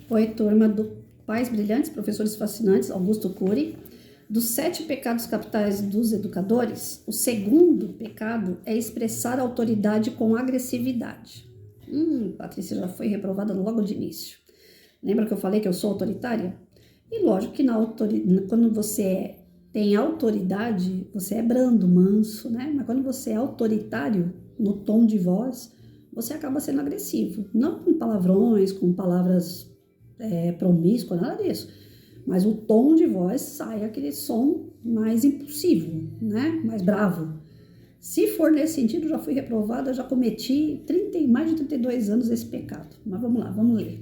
Oi, turma do Pais Brilhantes, Professores Fascinantes, Augusto Cury. Dos 7 pecados capitais dos educadores, o segundo pecado é expressar autoridade com agressividade. Patrícia já foi reprovada logo de início. Lembra que eu falei que eu sou autoritária? E lógico que quando você tem autoridade, você é brando, manso, né? Mas quando você é autoritário, no tom de voz, você acaba sendo agressivo. Não com palavrões, com palavras promíscuas, nada disso. Mas o tom de voz sai aquele som mais impulsivo, né? Mais bravo. Se for nesse sentido, já fui reprovada, já cometi mais de 32 anos esse pecado. Mas vamos lá, vamos ler.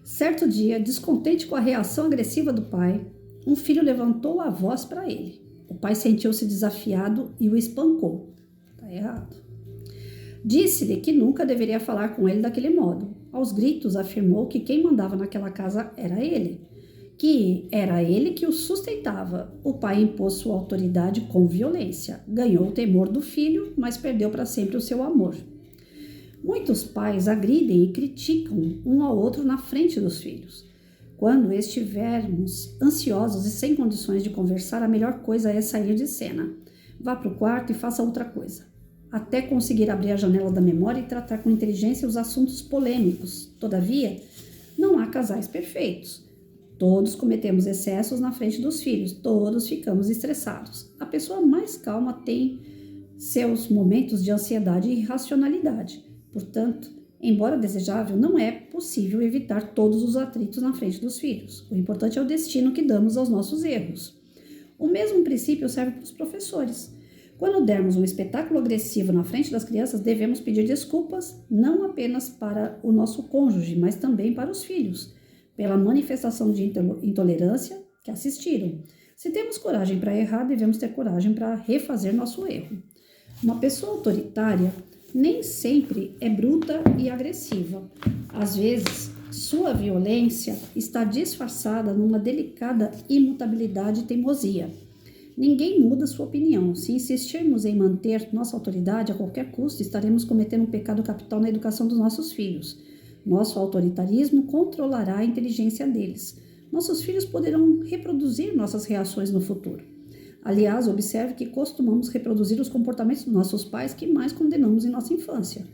Certo dia, descontente com a reação agressiva do pai, um filho levantou a voz para ele. O pai sentiu-se desafiado e o espancou. Tá errado. Disse-lhe que nunca deveria falar com ele daquele modo. Aos gritos, afirmou que quem mandava naquela casa era ele, que era ele que o sustentava. O pai impôs sua autoridade com violência. Ganhou o temor do filho, mas perdeu para sempre o seu amor. Muitos pais agridem e criticam um ao outro na frente dos filhos. Quando estivermos ansiosos e sem condições de conversar, a melhor coisa é sair de cena. Vá para o quarto e faça outra coisa, até conseguir abrir a janela da memória e tratar com inteligência os assuntos polêmicos. Todavia, não há casais perfeitos. Todos cometemos excessos na frente dos filhos, todos ficamos estressados. A pessoa mais calma tem seus momentos de ansiedade e irracionalidade. Portanto, embora desejável, não é possível evitar todos os atritos na frente dos filhos. O importante é o destino que damos aos nossos erros. O mesmo princípio serve para os professores. Quando dermos um espetáculo agressivo na frente das crianças, devemos pedir desculpas não apenas para o nosso cônjuge, mas também para os filhos, pela manifestação de intolerância que assistiram. Se temos coragem para errar, devemos ter coragem para refazer nosso erro. Uma pessoa autoritária nem sempre é bruta e agressiva. Às vezes, sua violência está disfarçada numa delicada imutabilidade e teimosia. Ninguém muda sua opinião. Se insistirmos em manter nossa autoridade a qualquer custo, estaremos cometendo um pecado capital na educação dos nossos filhos. Nosso autoritarismo controlará a inteligência deles. Nossos filhos poderão reproduzir nossas reações no futuro. Aliás, observe que costumamos reproduzir os comportamentos dos nossos pais que mais condenamos em nossa infância.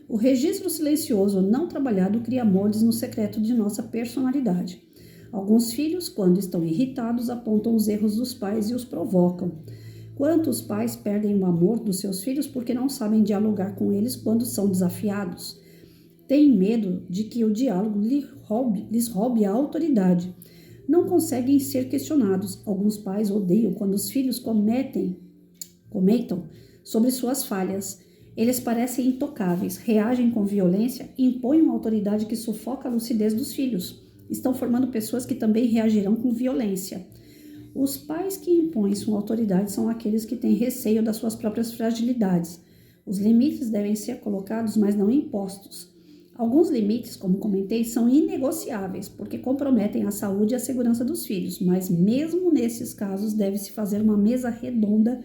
O registro silencioso não trabalhado cria moldes no secreto de nossa personalidade. Alguns filhos, quando estão irritados, apontam os erros dos pais e os provocam. Quantos pais perdem o amor dos seus filhos porque não sabem dialogar com eles quando são desafiados? Têm medo de que o diálogo lhes roube a autoridade. Não conseguem ser questionados. Alguns pais odeiam quando os filhos comentam sobre suas falhas. Eles parecem intocáveis, reagem com violência e impõem uma autoridade que sufoca a lucidez dos filhos. Estão formando pessoas que também reagirão com violência. Os pais que impõem sua autoridade são aqueles que têm receio das suas próprias fragilidades. Os limites devem ser colocados, mas não impostos. Alguns limites, como comentei, são inegociáveis, porque comprometem a saúde e a segurança dos filhos, mas mesmo nesses casos deve-se fazer uma mesa redonda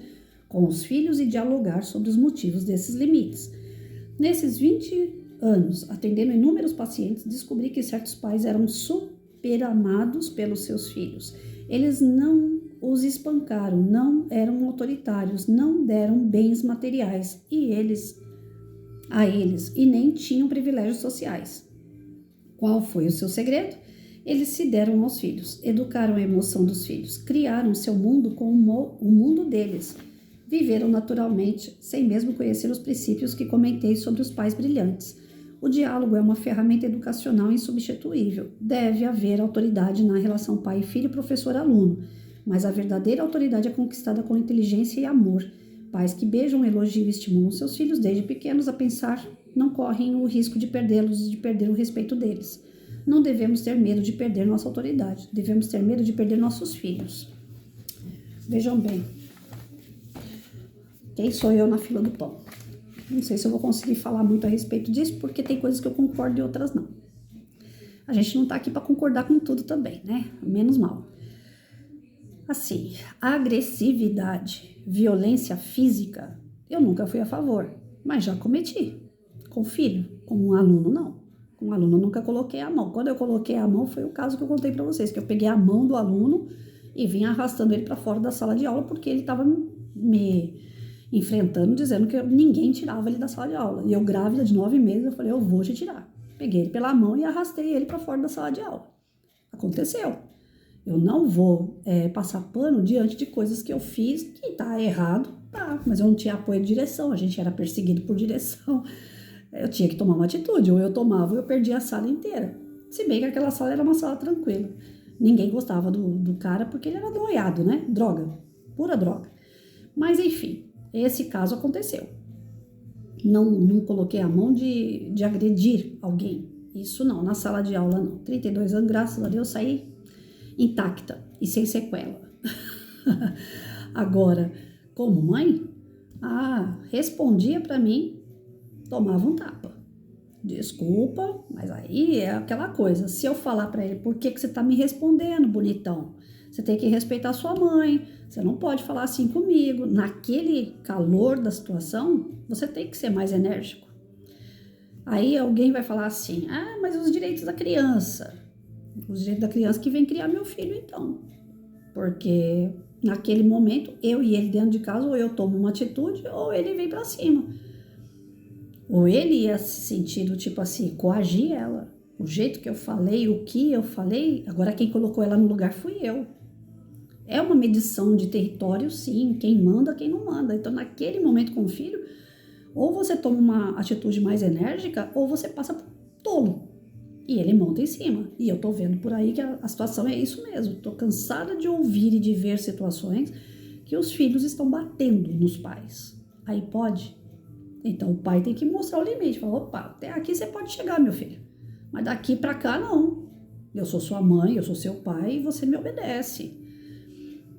com os filhos e dialogar sobre os motivos desses limites. Nesses 20 anos, atendendo inúmeros pacientes, descobri que certos pais eram superamados pelos seus filhos. Eles não os espancaram, não eram autoritários, não deram bens materiais a eles e nem tinham privilégios sociais. Qual foi o seu segredo? Eles se deram aos filhos, educaram a emoção dos filhos, criaram seu mundo como o mundo deles, viveram naturalmente, sem mesmo conhecer os princípios que comentei sobre os pais brilhantes. O diálogo é uma ferramenta educacional insubstituível. Deve haver autoridade na relação pai e filho, professor-aluno, mas a verdadeira autoridade é conquistada com inteligência e amor. Pais que beijam, elogiam e estimulam seus filhos desde pequenos a pensar não correm o risco de perdê-los e de perder o respeito deles. Não devemos ter medo de perder nossa autoridade, devemos ter medo de perder nossos filhos. Vejam bem, quem sou eu na fila do pão? Não sei se eu vou conseguir falar muito a respeito disso, porque tem coisas que eu concordo e outras não. A gente não tá aqui para concordar com tudo também, né? Menos mal. Assim, agressividade, violência física, eu nunca fui a favor, mas já cometi. Com filho, com um aluno não. Com o aluno eu nunca coloquei a mão. Quando eu coloquei a mão foi o caso que eu contei para vocês, que eu peguei a mão do aluno e vim arrastando ele para fora da sala de aula porque ele estava me enfrentando, dizendo que ninguém tirava ele da sala de aula. E eu grávida de 9 meses, eu falei, eu vou te tirar. Peguei ele pela mão e arrastei ele para fora da sala de aula. Aconteceu. Eu não vou passar pano diante de coisas que eu fiz que tá errado, tá, mas eu não tinha apoio de direção, a gente era perseguido por direção. Eu tinha que tomar uma atitude, ou eu tomava ou eu perdia a sala inteira. Se bem que aquela sala era uma sala tranquila. Ninguém gostava do cara porque ele era noiado, né? Droga, pura droga. Mas enfim, esse caso aconteceu. Não coloquei a mão de agredir alguém. Isso não, na sala de aula não. 32 anos, graças a Deus, saí intacta e sem sequela. Agora, como mãe, respondia para mim, tomava um tapa. Desculpa, mas aí é aquela coisa. Se eu falar para ele, por que você tá me respondendo, bonitão? Você tem que respeitar sua mãe. Você não pode falar assim comigo. Naquele calor da situação, você tem que ser mais enérgico. Aí alguém vai falar assim, mas os direitos da criança. Os direitos da criança que vem criar meu filho, então. Porque naquele momento, eu e ele dentro de casa, ou eu tomo uma atitude, ou ele vem pra cima. Ou ele ia se sentir do tipo assim, coagir ela. O jeito que eu falei, o que eu falei, agora quem colocou ela no lugar fui eu. É uma medição de território, sim, quem manda, quem não manda. Então, naquele momento com o filho, ou você toma uma atitude mais enérgica, ou você passa por tolo. E ele monta em cima. E eu tô vendo por aí que a situação é isso mesmo. Tô cansada de ouvir e de ver situações que os filhos estão batendo nos pais. Aí pode? Então o pai tem que mostrar o limite. Falar, opa, até aqui você pode chegar, meu filho. Mas daqui pra cá, não. Eu sou sua mãe, eu sou seu pai e você me obedece.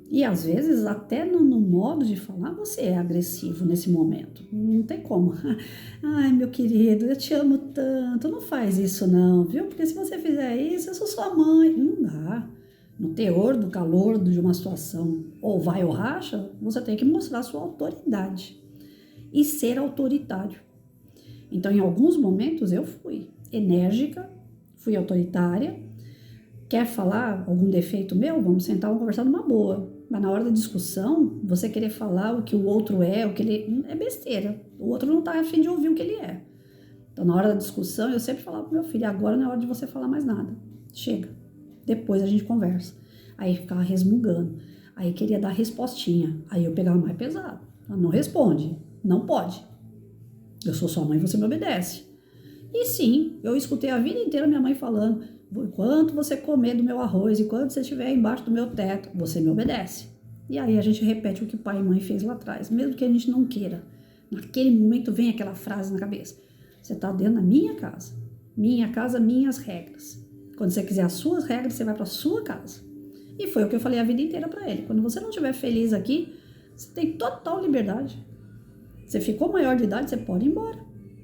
E às vezes, até no modo de falar, você é agressivo nesse momento. Não tem como. Ai, meu querido, eu te amo tanto. Não faz isso não, viu? Porque se você fizer isso, eu sou sua mãe. Não dá. No teor do calor de uma situação, ou vai ou racha, você tem que mostrar sua autoridade. E ser autoritário. Então, em alguns momentos, eu fui enérgica, fui autoritária. Quer falar algum defeito meu? Vamos sentar, vamos conversar numa boa. Mas na hora da discussão, você querer falar o que o outro é, o que ele é besteira. O outro não tá a fim de ouvir o que ele é. Então, na hora da discussão, eu sempre falava pro meu filho, agora não é hora de você falar mais nada. Chega. Depois a gente conversa. Aí ficava resmungando. Aí queria dar respostinha. Aí eu pegava mais pesado. Não responde. Não pode. Eu sou sua mãe, você me obedece. E sim, eu escutei a vida inteira minha mãe falando, enquanto você comer do meu arroz, enquanto você estiver embaixo do meu teto, você me obedece. E aí a gente repete o que pai e mãe fez lá atrás, mesmo que a gente não queira. Naquele momento vem aquela frase na cabeça. Você está dentro da minha casa, minhas regras. Quando você quiser as suas regras, você vai para a sua casa. E foi o que eu falei a vida inteira para ele. Quando você não estiver feliz aqui, você tem total liberdade. Você ficou maior de idade, você pode ir embora.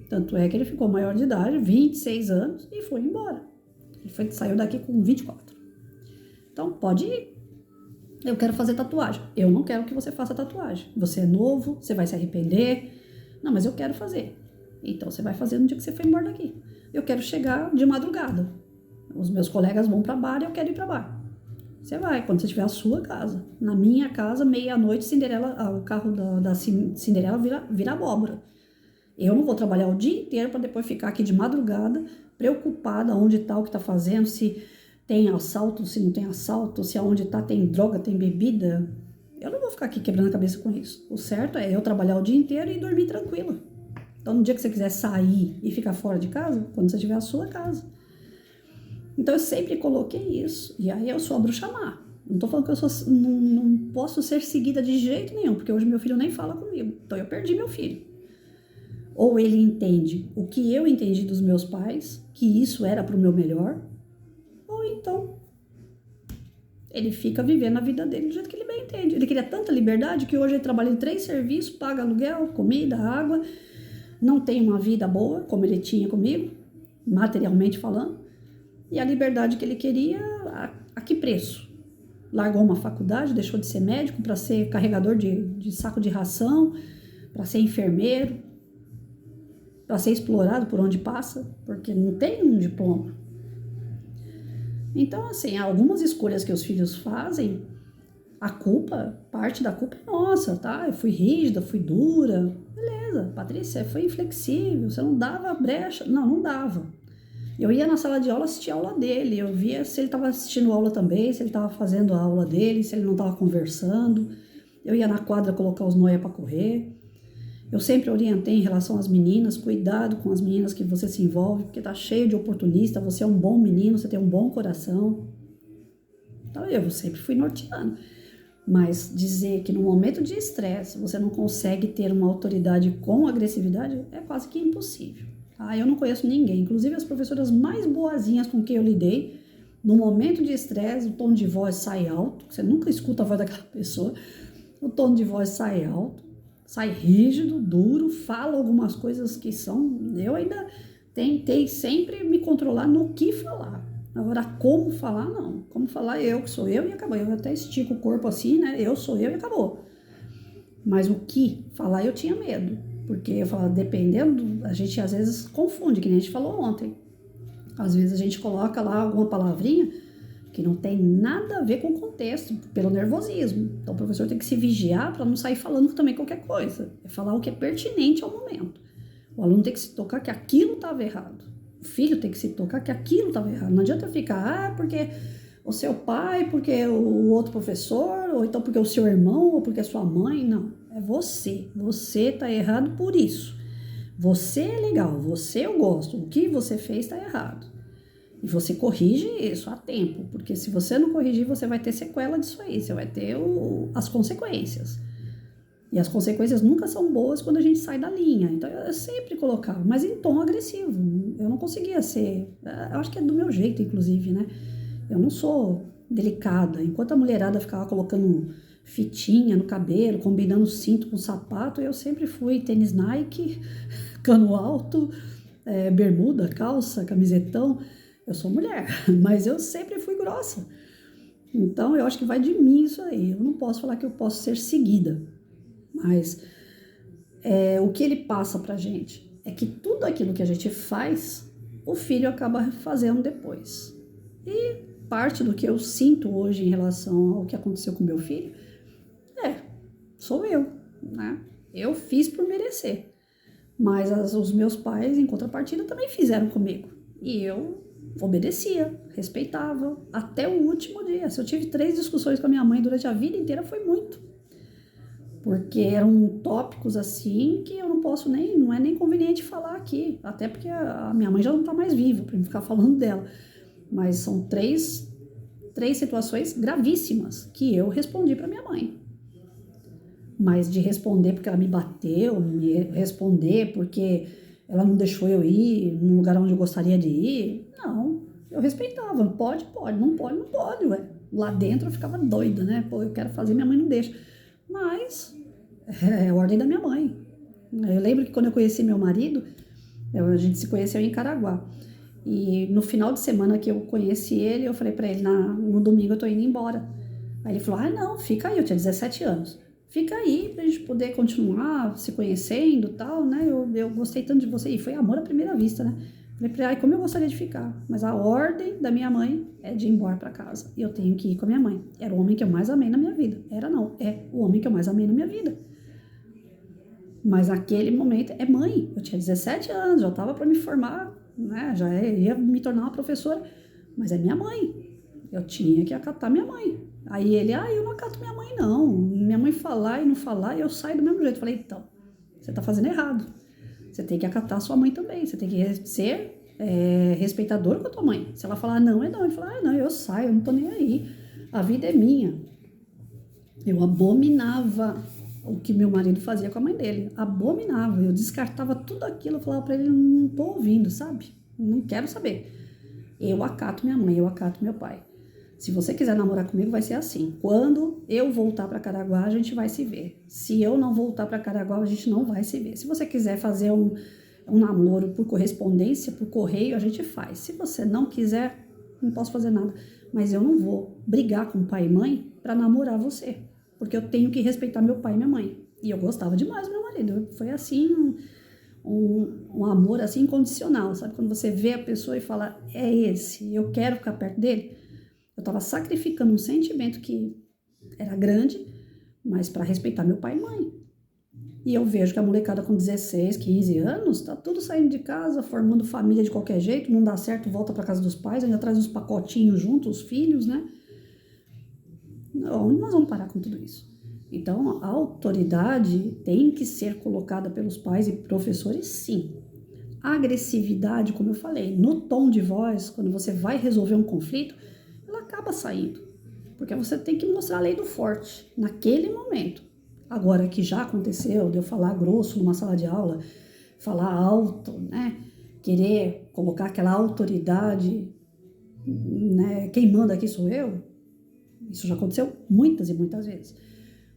Tanto é que ele ficou maior de idade, 26 anos, e foi embora. Ele saiu daqui com 24. Então, pode ir. Eu quero fazer tatuagem. Eu não quero que você faça tatuagem. Você é novo, você vai se arrepender. Não, mas eu quero fazer. Então, você vai fazer no dia que você for embora daqui. Eu quero chegar de madrugada. Os meus colegas vão para bar e eu quero ir para bar. Você vai, quando você tiver a sua casa. Na minha casa, meia-noite, o carro da Cinderela vira abóbora. Eu não vou trabalhar o dia inteiro para depois ficar aqui de madrugada, preocupada onde está o que está fazendo, se tem assalto, se não tem assalto, se aonde está tem droga, tem bebida. Eu não vou ficar aqui quebrando a cabeça com isso. O certo é eu trabalhar o dia inteiro e dormir tranquila. Então, no dia que você quiser sair e ficar fora de casa, quando você tiver a sua casa. Então, eu sempre coloquei isso. E aí eu sou a bruxa má. Não estou falando que eu não posso ser seguida de jeito nenhum, porque hoje meu filho nem fala comigo. Então, eu perdi meu filho. Ou ele entende o que eu entendi dos meus pais, que isso era para o meu melhor, ou então ele fica vivendo a vida dele do jeito que ele bem entende. Ele queria tanta liberdade que hoje ele trabalha em 3 serviços, paga aluguel, comida, água, não tem uma vida boa, como ele tinha comigo, materialmente falando, e a liberdade que ele queria, a que preço? Largou uma faculdade, deixou de ser médico para ser carregador de saco de ração, para ser enfermeiro. para ser explorado por onde passa, porque não tem um diploma. Então, assim, algumas escolhas que os filhos fazem, parte da culpa é nossa, tá? Eu fui rígida, fui dura. Beleza, Patrícia, foi inflexível, você não dava brecha. Não, não dava. Eu ia na sala de aula assistir a aula dele, eu via se ele estava assistindo a aula também, se ele estava fazendo a aula dele, se ele não estava conversando. Eu ia na quadra colocar os noia para correr. Eu sempre orientei em relação às meninas, cuidado com as meninas que você se envolve, porque tá cheio de oportunista, você é um bom menino, você tem um bom coração. Então eu sempre fui norteando. Mas dizer que no momento de estresse você não consegue ter uma autoridade com agressividade é quase que impossível. Tá? Eu não conheço ninguém, inclusive as professoras mais boazinhas com quem eu lidei, no momento de estresse o tom de voz sai alto, você nunca escuta a voz daquela pessoa, o tom de voz sai alto, sai rígido, duro, fala algumas coisas que são... Eu ainda tentei sempre me controlar no que falar. Agora, como falar, não. Como falar eu, que sou eu e acabou. Eu até estico o corpo assim, né? Eu sou eu e acabou. Mas o que falar eu tinha medo. Porque eu falava, dependendo, a gente às vezes confunde, que nem a gente falou ontem. Às vezes a gente coloca lá alguma palavrinha que não tem nada a ver com o contexto, pelo nervosismo. Então o professor tem que se vigiar para não sair falando também qualquer coisa. É falar o que é pertinente ao momento. O aluno tem que se tocar que aquilo estava errado. O filho tem que se tocar que aquilo estava errado. Não adianta ficar, porque o seu pai, porque o outro professor, ou então porque o seu irmão, ou porque a sua mãe. Não, é você. Você está errado por isso. Você é legal, você eu gosto. O que você fez está errado. E você corrige isso a tempo, porque se você não corrigir, você vai ter sequela disso aí, você vai ter as consequências. E as consequências nunca são boas quando a gente sai da linha. Então eu sempre colocava, mas em tom agressivo. Eu não conseguia ser, eu acho que é do meu jeito, inclusive, né? Eu não sou delicada. Enquanto a mulherada ficava colocando fitinha no cabelo, combinando cinto com sapato, eu sempre fui tênis Nike, cano alto, bermuda, calça, camisetão. Eu sou mulher, mas eu sempre fui grossa. Então, eu acho que vai de mim isso aí. Eu não posso falar que eu posso ser seguida. Mas o que ele passa pra gente é que tudo aquilo que a gente faz, o filho acaba fazendo depois. E parte do que eu sinto hoje em relação ao que aconteceu com meu filho, sou eu, né? Eu fiz por merecer. Mas os meus pais, em contrapartida, também fizeram comigo. E eu obedecia, respeitava, até o último dia. Se eu tive 3 discussões com a minha mãe durante a vida inteira, foi muito. Porque eram tópicos assim que eu não posso não é nem conveniente falar aqui. Até porque a minha mãe já não tá mais viva para eu ficar falando dela. Mas são três situações gravíssimas que eu respondi para minha mãe. Mas de responder porque ela me bateu, me responder porque ela não deixou eu ir no lugar onde eu gostaria de ir, não. Eu respeitava, pode, não pode, ué. Lá dentro eu ficava doida, né? Pô, eu quero fazer, minha mãe não deixa. Mas é a ordem da minha mãe. Eu lembro que quando eu conheci meu marido, a gente se conheceu em Caraguá. E no final de semana que eu conheci ele, eu falei pra ele, no domingo eu tô indo embora. Aí ele falou, não, fica aí, eu tinha 17 anos. Fica aí pra gente poder continuar se conhecendo e tal, né? Eu gostei tanto de você. E foi amor à primeira vista, né? Falei pra ele, como eu gostaria de ficar. Mas a ordem da minha mãe é de ir embora pra casa. E eu tenho que ir com a minha mãe. Era o homem que eu mais amei na minha vida. É o homem que eu mais amei na minha vida. Mas naquele momento é mãe. Eu tinha 17 anos, já tava pra me formar, né? Já ia me tornar uma professora. Mas é minha mãe. Eu tinha que acatar minha mãe. Aí ele, eu não acato minha mãe, não. Minha mãe falar e não falar, eu saio do mesmo jeito. Eu falei, então, você tá fazendo errado. Você tem que acatar sua mãe também. Você tem que ser respeitador com a tua mãe. Se ela falar não, é não. Ele fala, não, eu saio, eu não tô nem aí. A vida é minha. Eu abominava o que meu marido fazia com a mãe dele. Abominava. Eu descartava tudo aquilo. Eu falava pra ele, não tô ouvindo, sabe? Não quero saber. Eu acato minha mãe, eu acato meu pai. Se você quiser namorar comigo, vai ser assim. Quando eu voltar para Caraguá, a gente vai se ver. Se eu não voltar para Caraguá, a gente não vai se ver. Se você quiser fazer um namoro por correspondência, por correio, a gente faz. Se você não quiser, não posso fazer nada. Mas eu não vou brigar com pai e mãe para namorar você. Porque eu tenho que respeitar meu pai e minha mãe. E eu gostava demais do meu marido. Foi assim, um amor assim incondicional, sabe? Quando você vê a pessoa e fala, é esse, eu quero ficar perto dele. Eu estava sacrificando um sentimento que era grande, mas para respeitar meu pai e mãe. E eu vejo que a molecada com 16, 15 anos, tá tudo saindo de casa, formando família de qualquer jeito, não dá certo, volta para casa dos pais, ainda traz uns pacotinhos junto, os filhos, né? Onde nós vamos parar com tudo isso? Então, a autoridade tem que ser colocada pelos pais e professores, sim. A agressividade, como eu falei, no tom de voz, quando você vai resolver um conflito, ela acaba saindo. Porque você tem que mostrar a lei do forte, naquele momento. Agora, que já aconteceu de eu falar grosso numa sala de aula, falar alto, né? Querer colocar aquela autoridade, né? Quem manda aqui sou eu. Isso já aconteceu muitas e muitas vezes.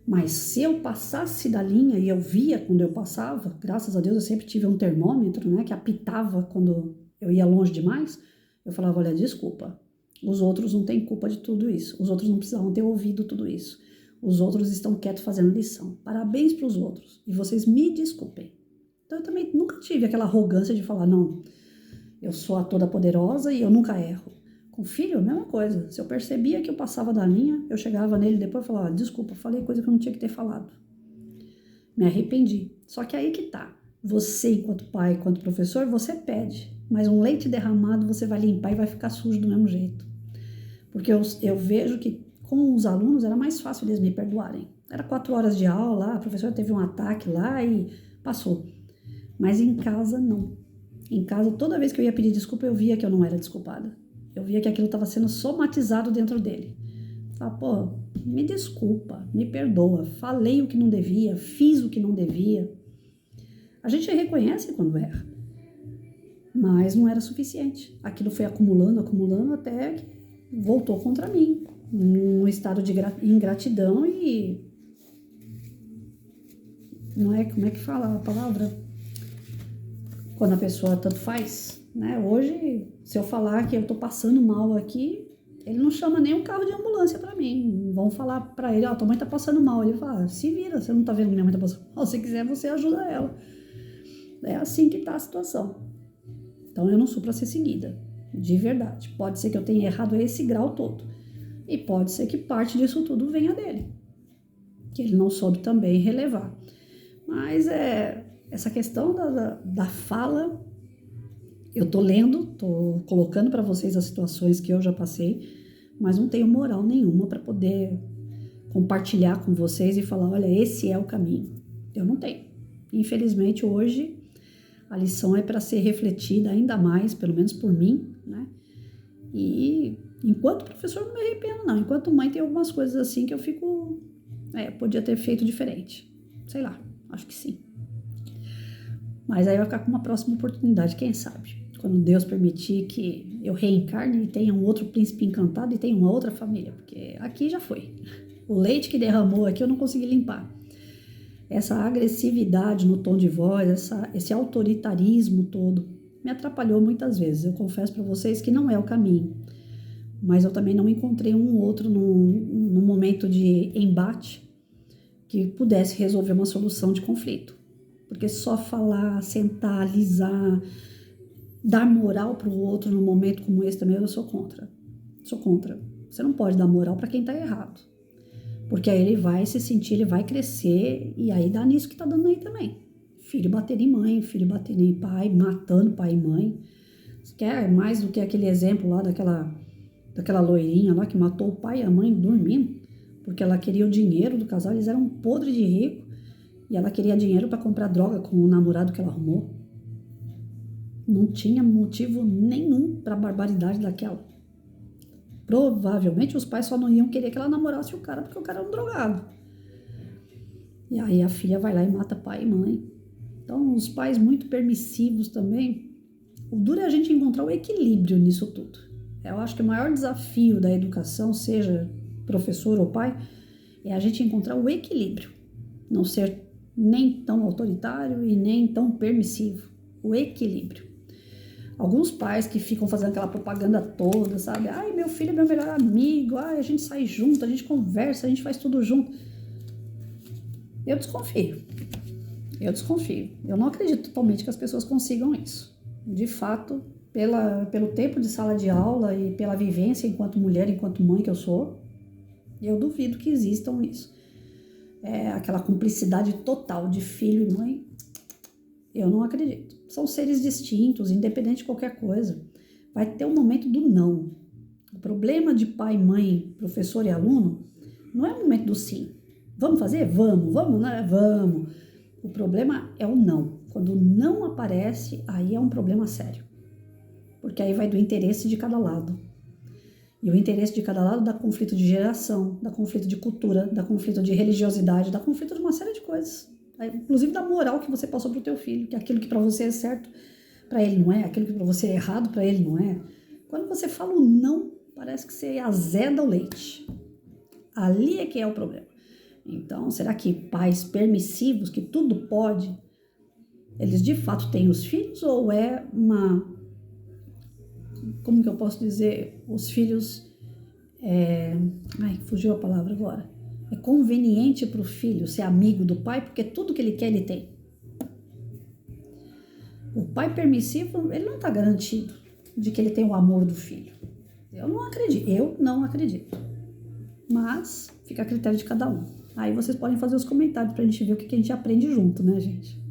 Mas se eu passasse da linha e eu via quando eu passava, graças a Deus eu sempre tive um termômetro, né, que apitava quando eu ia longe demais, eu falava, olha, desculpa, os outros não têm culpa de tudo isso, os outros não precisavam ter ouvido tudo isso, os outros estão quietos fazendo lição, parabéns para os outros, e vocês me desculpem. Então eu também nunca tive aquela arrogância de falar, não, eu sou a toda poderosa e eu nunca erro. Com o filho, a mesma coisa. Se eu percebia que eu passava da linha, eu chegava nele depois e falava, desculpa, falei coisa que eu não tinha que ter falado. Me arrependi. Só que aí que tá. Você, enquanto pai, enquanto professor, você pede. Mas um leite derramado você vai limpar e vai ficar sujo do mesmo jeito. Porque eu vejo que com os alunos era mais fácil eles me perdoarem. Era 4 horas de aula, a professora teve um ataque lá e passou. Mas em casa, não. Em casa, toda vez que eu ia pedir desculpa, eu via que eu não era desculpada. Eu via que aquilo estava sendo somatizado dentro dele. Falava, pô, me desculpa, me perdoa, falei o que não devia, fiz o que não devia. A gente reconhece quando erra, mas não era suficiente. Aquilo foi acumulando, acumulando, até que voltou contra mim, num estado de ingratidão e... Não é, como é que fala a palavra? Quando a pessoa tanto faz... Né? Hoje, se eu falar que eu tô passando mal aqui, ele não chama nem um carro de ambulância pra mim. Vão falar pra ele, ó, tua mãe tá passando mal. Ele fala, se vira, você não tá vendo que minha mãe tá passando mal. Se quiser, você ajuda ela. É assim que tá a situação. Então, eu não sou pra ser seguida, de verdade. Pode ser que eu tenha errado a esse grau todo. E pode ser que parte disso tudo venha dele. Que ele não soube também relevar. Mas essa questão da fala... Eu tô lendo, tô colocando para vocês as situações que eu já passei, mas não tenho moral nenhuma para poder compartilhar com vocês e falar, olha, esse é o caminho. Eu não tenho. Infelizmente, hoje, a lição é para ser refletida ainda mais, pelo menos por mim, né? E enquanto professor, não me arrependo, não. Enquanto mãe, tem algumas coisas assim que eu fico... podia ter feito diferente. Sei lá, acho que sim. Mas aí vai ficar com uma próxima oportunidade, quem sabe? Quando Deus permitir que eu reencarne e tenha um outro príncipe encantado e tenha uma outra família, porque aqui já foi. O leite que derramou aqui eu não consegui limpar. Essa agressividade no tom de voz, esse autoritarismo todo, me atrapalhou muitas vezes. Eu confesso para vocês que não é o caminho. Mas eu também não encontrei um outro num momento de embate que pudesse resolver uma solução de conflito. Porque só falar, sentar, alisar, dar moral para o outro num momento como esse também eu sou contra. Sou contra. Você não pode dar moral para quem está errado. Porque aí ele vai se sentir, ele vai crescer e aí dá nisso que tá dando aí também. Filho batendo em mãe, filho batendo em pai, matando pai e mãe. Você quer mais do que aquele exemplo lá daquela loirinha lá que matou o pai e a mãe dormindo? Porque ela queria o dinheiro do casal, eles eram podres de rico. E ela queria dinheiro para comprar droga com o namorado que ela arrumou. Não tinha motivo nenhum para a barbaridade daquela. Provavelmente os pais só não iam querer que ela namorasse o cara porque o cara era um drogado. E aí a filha vai lá e mata pai e mãe. Então os pais muito permissivos também. O duro é a gente encontrar o equilíbrio nisso tudo. Eu acho que o maior desafio da educação, seja professor ou pai, é a gente encontrar o equilíbrio. Não ser nem tão autoritário e nem tão permissivo. O equilíbrio. Alguns pais que ficam fazendo aquela propaganda toda, sabe? Ai, meu filho é meu melhor amigo, ai, a gente sai junto, a gente conversa, a gente faz tudo junto. Eu desconfio. Eu desconfio. Eu não acredito totalmente que as pessoas consigam isso. De fato, pelo tempo de sala de aula e pela vivência enquanto mulher, enquanto mãe que eu sou, eu duvido que existam isso. Aquela cumplicidade total de filho e mãe, eu não acredito. São seres distintos, independente de qualquer coisa. Vai ter um momento do não. O problema de pai, mãe, professor e aluno não é o momento do sim. Vamos fazer? Vamos, né? Vamos. O problema é o não. Quando o não aparece, aí é um problema sério. Porque aí vai do interesse de cada lado. E o interesse de cada lado dá conflito de geração, dá conflito de cultura, dá conflito de religiosidade, dá conflito de uma série de coisas. Inclusive da moral que você passou pro teu filho, que aquilo que para você é certo, para ele não é, aquilo que para você é errado, para ele não é. Quando você fala o não, parece que você azeda o leite. Ali é que é o problema. Então, será que pais permissivos, que tudo pode, eles de fato têm os filhos ou é uma... Como que eu posso dizer? Os filhos... fugiu a palavra agora. É conveniente para o filho ser amigo do pai, porque tudo que ele quer, ele tem. O pai permissivo, ele não está garantido de que ele tem o amor do filho. Eu não acredito. Mas fica a critério de cada um. Aí vocês podem fazer os comentários pra gente ver o que a gente aprende junto, né, gente?